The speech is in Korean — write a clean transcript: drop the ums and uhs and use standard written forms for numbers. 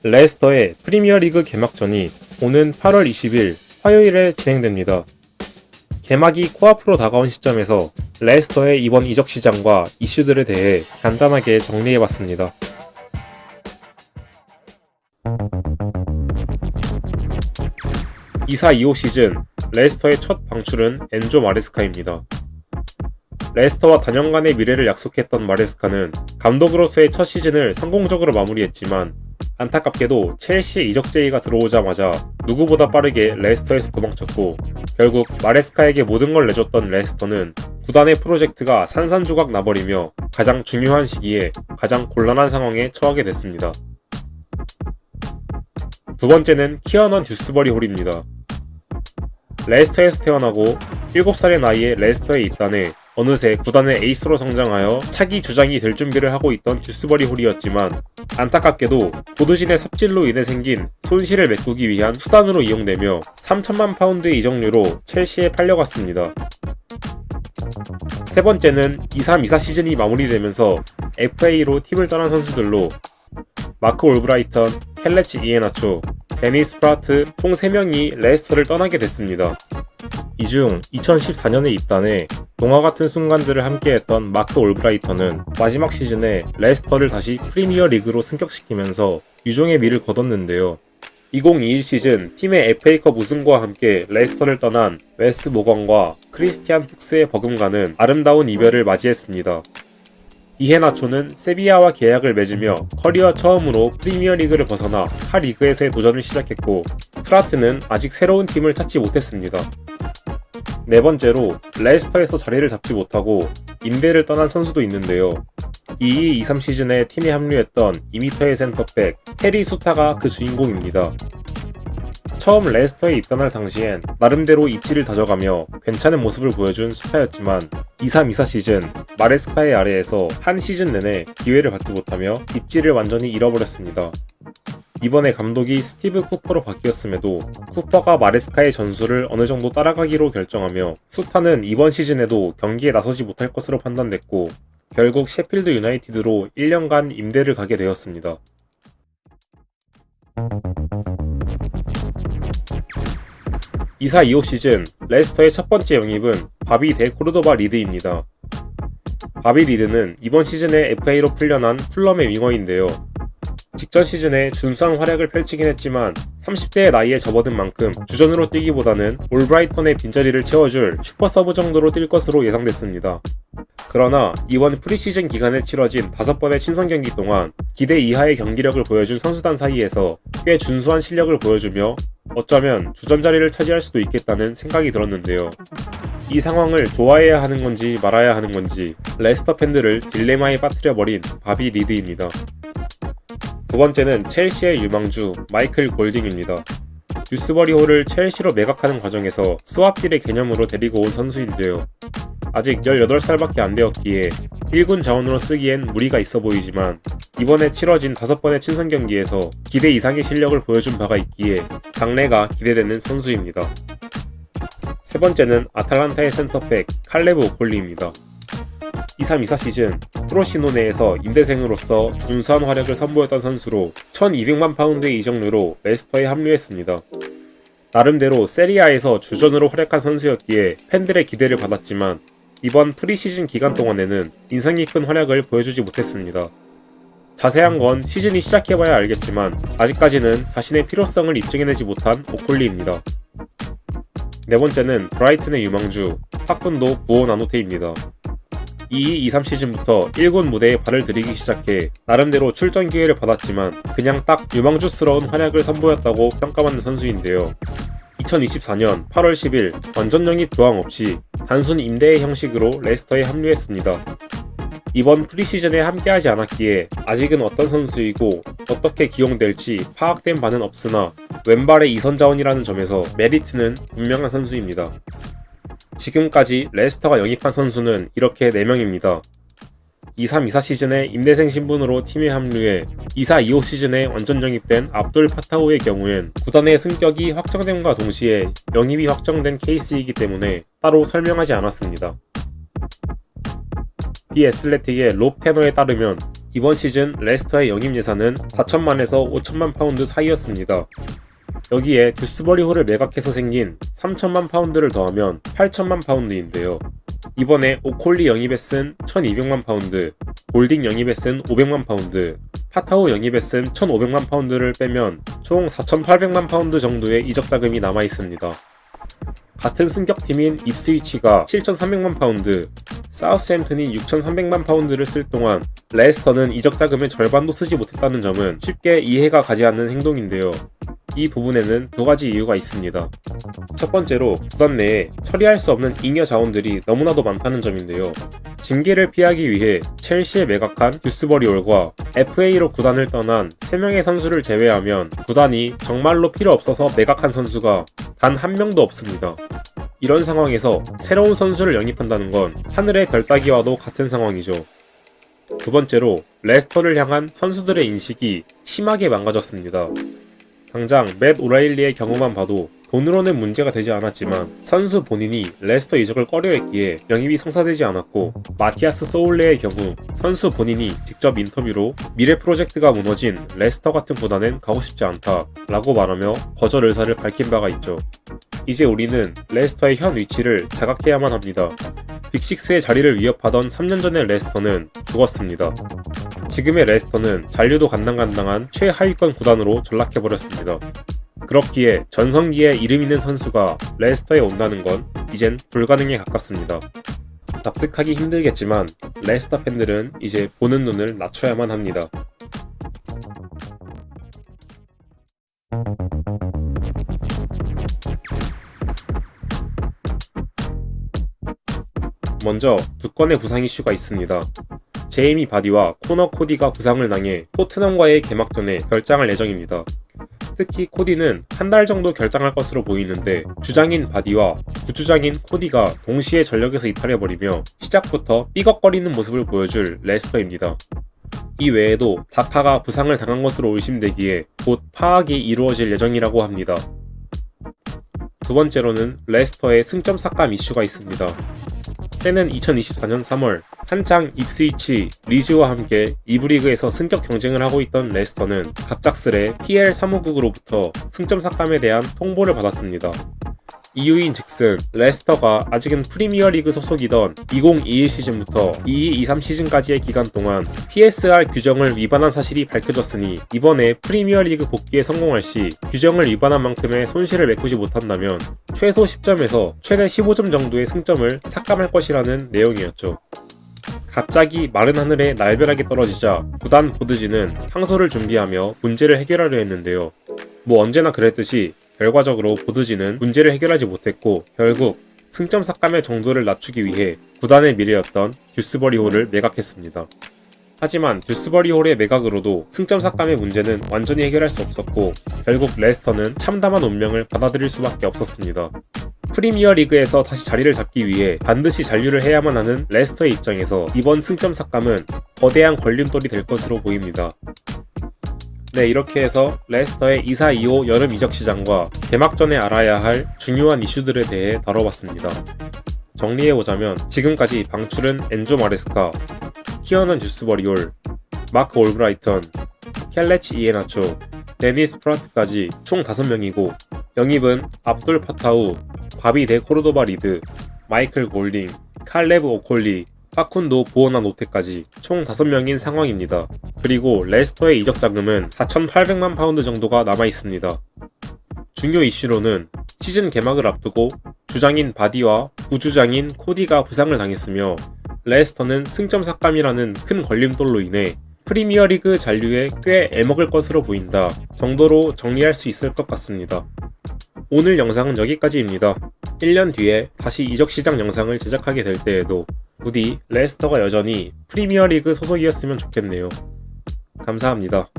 레스터의 프리미어리그 개막전이 오는 8월 20일 화요일에 진행됩니다. 개막이 코앞으로 다가온 시점에서 레스터의 이번 이적 시장과 이슈들에 대해 간단하게 정리해봤습니다. 24-25 시즌 레스터의 첫 방출은 엔조 마레스카입니다. 레스터와 단연간의 미래를 약속했던 마레스카는 감독으로서의 첫 시즌을 성공적으로 마무리했지만 안타깝게도 첼시의 이적 제의가 들어오자마자 누구보다 빠르게 레스터에서 도망쳤고 결국 마레스카에게 모든 걸 내줬던 레스터는 구단의 프로젝트가 산산조각 나버리며 가장 중요한 시기에 가장 곤란한 상황에 처하게 됐습니다. 두 번째는 키어넌 듀스버리 홀입니다. 레스터에서 태어나고 7살의 나이에 레스터에 입단해 어느새 구단의 에이스로 성장하여 차기 주장이 될 준비를 하고 있던 듀스버리 홀이었지만 안타깝게도 보드진의 삽질로 인해 생긴 손실을 메꾸기 위한 수단으로 이용되며 3천만 파운드의 이적료로 첼시에 팔려갔습니다. 세 번째는 23-24 시즌이 마무리되면서 FA로 팀을 떠난 선수들로 마크 올브라이턴, 켈레치 이에나초, 데니스 프라트 총 3명이 레스터를 떠나게 됐습니다. 이 중 2014년에 입단해 동화 같은 순간들을 함께했던 마크 올브라이턴은 마지막 시즌에 레스터를 다시 프리미어 리그로 승격시키면서 유종의 미를 거뒀는데요. 2021 시즌 팀의 FA컵 우승과 함께 레스터를 떠난 웨스 모건과 크리스티안 푹스의 버금가는 아름다운 이별을 맞이했습니다. 이헤나초는 세비야와 계약을 맺으며 커리어 처음으로 프리미어리그를 벗어나 타 리그에서의 도전을 시작했고 프라트는 아직 새로운 팀을 찾지 못했습니다. 네 번째로 레스터에서 자리를 잡지 못하고 임대를 떠난 선수도 있는데요. 22-23 시즌에 팀에 합류했던 2m의 센터백 해리 수타가 그 주인공입니다. 처음 레스터에 입단할 당시엔 나름대로 입지를 다져가며 괜찮은 모습을 보여준 수타였지만 23-24 시즌 마레스카의 아래에서 한 시즌 내내 기회를 받지 못하며 입지를 완전히 잃어버렸습니다. 이번에 감독이 스티브 쿠퍼로 바뀌었음에도 쿠퍼가 마레스카의 전술을 어느 정도 따라가기로 결정하며 수타는 이번 시즌에도 경기에 나서지 못할 것으로 판단됐고 결국 셰필드 유나이티드로 1년간 임대를 가게 되었습니다. 24-25 시즌 레스터의 첫 번째 영입은 바비 데 코르도바 리드입니다. 바비 리드는 이번 시즌에 FA로 풀려난 풀럼의 윙어인데요. 직전 시즌에 준수한 활약을 펼치긴 했지만 30대의 나이에 접어든 만큼 주전으로 뛰기보다는 올브라이턴의 빈자리를 채워줄 슈퍼서브 정도로 뛸 것으로 예상됐습니다. 그러나 이번 프리시즌 기간에 치러진 5번의 친선 경기 동안 기대 이하의 경기력을 보여준 선수단 사이에서 꽤 준수한 실력을 보여주며 어쩌면 주전 자리를 차지할 수도 있겠다는 생각이 들었는데요. 이 상황을 좋아해야 하는 건지 말아야 하는 건지 레스터 팬들을 딜레마에 빠뜨려버린 바비 리드입니다. 두 번째는 첼시의 유망주 마이클 골딩입니다. 듀스버리 홀을 첼시로 매각하는 과정에서 스왑딜의 개념으로 데리고 온 선수인데요. 아직 18살밖에 안 되었기에 1군 자원으로 쓰기엔 무리가 있어 보이지만 이번에 치러진 5번의 친선 경기에서 기대 이상의 실력을 보여준 바가 있기에 장래가 기대되는 선수입니다. 세 번째는 아탈란타의 센터백 칼레브 오콜리입니다. 23-24 시즌 프로시노네에서 임대생으로서 준수한 활약을 선보였던 선수로 1200만 파운드의 이적료로 레스터에 합류했습니다. 나름대로 세리아에서 주전으로 활약한 선수였기에 팬들의 기대를 받았지만 이번 프리시즌 기간 동안에는 인상 깊은 활약을 보여주지 못했습니다. 자세한 건 시즌이 시작해봐야 알겠지만 아직까지는 자신의 필요성을 입증해내지 못한 오콜리입니다. 네 번째는 브라이튼의 유망주 파쿤도 부오나노테입니다. 22-23 시즌부터 1군 무대에 발을 들이기 시작해 나름대로 출전 기회를 받았지만 그냥 딱 유망주스러운 활약을 선보였다고 평가받는 선수인데요. 2024년 8월 10일 완전 영입 조항 없이 단순 임대의 형식으로 레스터에 합류했습니다. 이번 프리시즌에 함께하지 않았기에 아직은 어떤 선수이고 어떻게 기용될지 파악된 바는 없으나 왼발의 이선 자원이라는 점에서 메리트는 분명한 선수입니다. 지금까지 레스터가 영입한 선수는 이렇게 4명입니다. 23-24 시즌에 임대생 신분으로 팀에 합류해 24-25 시즌에 완전 영입된 압돌 파타우의 경우엔 구단의 승격이 확정됨과 동시에 영입이 확정된 케이스이기 때문에 따로 설명하지 않았습니다. 디 애슬레틱의 롭 테너에 따르면 이번 시즌 레스터의 영입 예산은 4천만에서 5천만 파운드 사이였습니다. 여기에 듀스버리홀을 매각해서 생긴 3천만 파운드를 더하면 8천만 파운드인데요. 이번에 오콜리 영입에 쓴 1200만 파운드, 골딩 영입에 쓴 500만 파운드, 파타우 영입에 쓴 1500만 파운드를 빼면 총 4800만 파운드 정도의 이적 자금이 남아 있습니다. 같은 승격팀인 입스위치가 7300만 파운드, 사우스햄튼이 6300만 파운드를 쓸 동안 레스터는 이적 자금의 절반도 쓰지 못했다는 점은 쉽게 이해가 가지 않는 행동인데요. 이 부분에는 두 가지 이유가 있습니다. 첫 번째로 구단 내에 처리할 수 없는 잉여 자원들이 너무나도 많다는 점인데요. 징계를 피하기 위해 첼시에 매각한 듀스버리홀과 FA로 구단을 떠난 3명의 선수를 제외하면 구단이 정말로 필요 없어서 매각한 선수가 단 한 명도 없습니다. 이런 상황에서 새로운 선수를 영입한다는 건 하늘의 별 따기와도 같은 상황이죠. 두 번째로 레스터를 향한 선수들의 인식이 심하게 망가졌습니다. 당장 맷 오라일리의 경우만 봐도 돈으로는 문제가 되지 않았지만 선수 본인이 레스터 이적을 꺼려했기에 영입이 성사되지 않았고, 마티아스 소울레의 경우 선수 본인이 직접 인터뷰로 미래 프로젝트가 무너진 레스터 같은 구단엔 가고 싶지 않다 라고 말하며 거절 의사를 밝힌 바가 있죠. 이제 우리는 레스터의 현 위치를 자각해야만 합니다. 빅6의 자리를 위협하던 3년 전의 레스터는 죽었습니다. 지금의 레스터는 잔류도 간당간당한 최하위권 구단으로 전락해버렸습니다. 그렇기에 전성기에 이름 있는 선수가 레스터에 온다는 건 이젠 불가능에 가깝습니다. 납득하기 힘들겠지만 레스터 팬들은 이제 보는 눈을 낮춰야만 합니다. 먼저 두 건의 부상 이슈가 있습니다. 제이미 바디와 코너 코디가 부상을 당해 토트넘과의 개막전에 결장할 예정입니다. 특히 코디는 한 달 정도 결장할 것으로 보이는데, 주장인 바디와 부주장인 코디가 동시에 전력에서 이탈해버리며 시작부터 삐걱거리는 모습을 보여줄 레스터입니다. 이 외에도 다카가 부상을 당한 것으로 의심되기에 곧 파악이 이루어질 예정이라고 합니다. 두 번째로는 레스터의 승점 삭감 이슈가 있습니다. 때는 2024년 3월, 한창 입스위치, 리즈와 함께 2부 리그에서 승격 경쟁을 하고 있던 레스터는 갑작스레 PL 사무국으로부터 승점 삭감에 대한 통보를 받았습니다. 이유인 즉슨 레스터가 아직은 프리미어리그 소속이던 2021 시즌부터 22-23 시즌까지의 기간 동안 PSR 규정을 위반한 사실이 밝혀졌으니, 이번에 프리미어리그 복귀에 성공할 시 규정을 위반한 만큼의 손실을 메꾸지 못한다면 최소 10점에서 최대 15점 정도의 승점을 삭감할 것이라는 내용이었죠. 갑자기 마른 하늘에 날벼락이 떨어지자 구단 보드지는 항소를 준비하며 문제를 해결하려 했는데요. 뭐 언제나 그랬듯이 결과적으로 보드지는 문제를 해결하지 못했고, 결국 승점 삭감의 정도를 낮추기 위해 구단의 미래였던 듀스버리홀을 매각했습니다. 하지만 듀스버리홀의 매각으로도 승점 삭감의 문제는 완전히 해결할 수 없었고, 결국 레스터는 참담한 운명을 받아들일 수밖에 없었습니다. 프리미어 리그에서 다시 자리를 잡기 위해 반드시 잔류를 해야만 하는 레스터의 입장에서 이번 승점 삭감은 거대한 걸림돌이 될 것으로 보입니다. 네, 이렇게 해서 레스터의 24-25 여름 이적 시장과 개막 전에 알아야 할 중요한 이슈들에 대해 다뤄봤습니다. 정리해보자면 지금까지 방출은 엔조 마레스카, 키어넌 듀스버리홀, 마크 올브라이턴, 켈레치 이에나초, 데니스 프라트까지 총 5명이고, 영입은 압돌 파타우, 바비 데 코르도바 리드, 마이클 골딩, 칼레브 오콜리, 파쿤도 보어나 노테까지 총 5명인 상황입니다. 그리고 레스터의 이적 자금은 4,800만 파운드 정도가 남아있습니다. 중요 이슈로는 시즌 개막을 앞두고 주장인 바디와 부주장인 코디가 부상을 당했으며, 레스터는 승점 삭감이라는 큰 걸림돌로 인해 프리미어리그 잔류에 꽤 애먹을 것으로 보인다 정도로 정리할 수 있을 것 같습니다. 오늘 영상은 여기까지입니다. 1년 뒤에 다시 이적시장 영상을 제작하게 될 때에도 부디 레스터가 여전히 프리미어리그 소속이었으면 좋겠네요. 감사합니다.